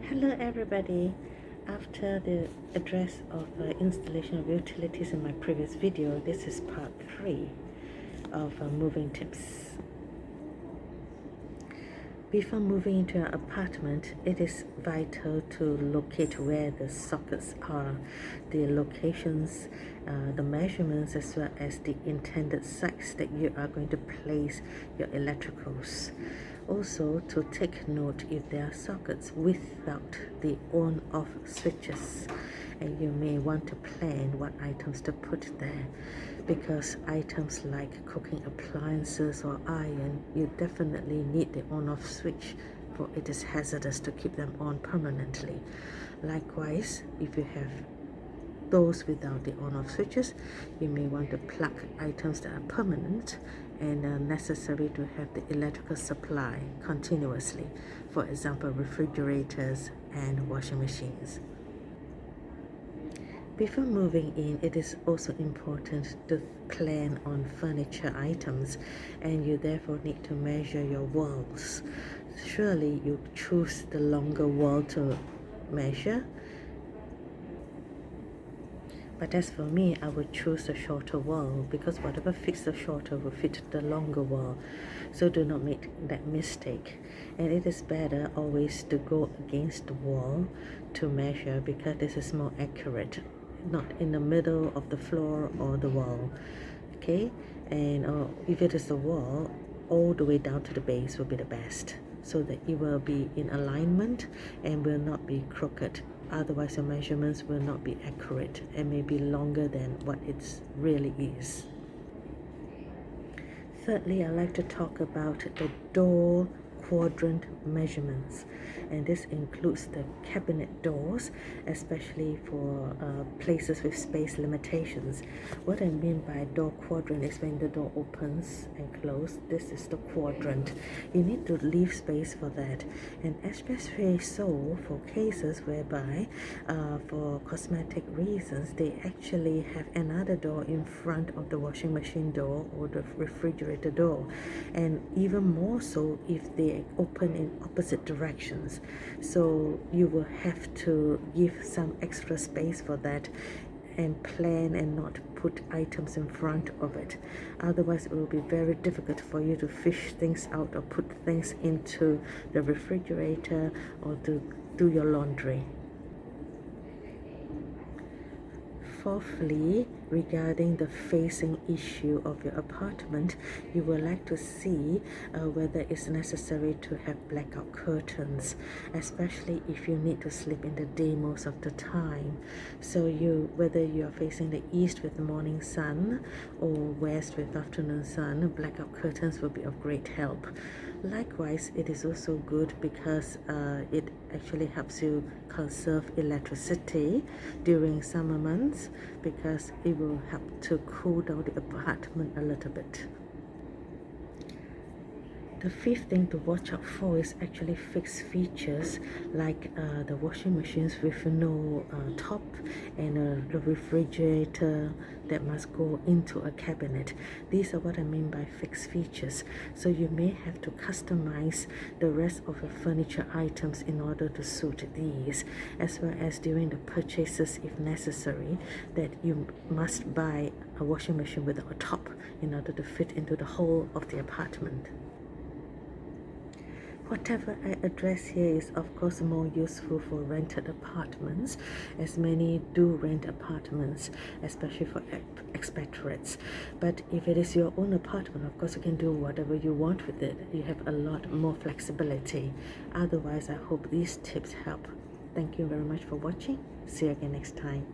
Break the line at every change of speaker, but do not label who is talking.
Hello everybody. After the address of installation of utilities in my previous video, this is part 3 of moving tips. Before moving into an apartment, it is vital to locate where the sockets are, the locations, the measurements, as well as the intended sites that you are going to place your electricals. Also, to take note if there are sockets without the on-off switches, and you may want to plan what items to put there, because items like cooking appliances or iron, you definitely need the on-off switch, for it is hazardous to keep them on permanently. Likewise, if you have those without the on-off switches, you may want to plug items that are permanent and necessary to have the electrical supply continuously, for example refrigerators and washing machines. Before moving in, it is also important to plan on furniture items, and you therefore need to measure your walls. Surely you choose the longer wall to measure, but as for me, I would choose a shorter wall, because whatever fits the shorter will fit the longer wall. So do not make that mistake. And it is better always to go against the wall to measure, because this is more accurate, not in the middle of the floor or the wall. Okay, and if it is the wall, all the way down to the base will be the best, so that it will be in alignment and will not be crooked. Otherwise your measurements will not be accurate and may be longer than what it really is. Thirdly, I'd like to talk about the door quadrant measurements, and this includes the cabinet doors, especially for places with space limitations. What I mean by door quadrant is when the door opens and closes, this is the quadrant. You need to leave space for that, and especially so for cases whereby for cosmetic reasons they actually have another door in front of the washing machine door or the refrigerator door, and even more so if they open in opposite directions. So you will have to give some extra space for that and plan and not put items in front of it. Otherwise it will be very difficult for you to fish things out or put things into the refrigerator or to do your laundry. Fourthly, regarding the facing issue of your apartment, you would like to see whether it's necessary to have blackout curtains, especially if you need to sleep in the day most of the time. So whether you are facing the east with the morning sun or west with afternoon sun, blackout curtains will be of great help. Likewise, it is also good because it actually helps you conserve electricity during summer months, because it will help to cool down the apartment a little bit. The fifth thing to watch out for is actually fixed features like the washing machines with no top, and the refrigerator that must go into a cabinet. These are what I mean by fixed features. So you may have to customize the rest of your furniture items in order to suit these, as well as during the purchases, if necessary, that you must buy a washing machine without a top in order to fit into the whole of the apartment. Whatever I address here is of course more useful for rented apartments, as many do rent apartments, especially for expatriates. But if it is your own apartment, of course you can do whatever you want with it. You have a lot more flexibility. Otherwise, I hope these tips help. Thank you very much for watching. See you again next time.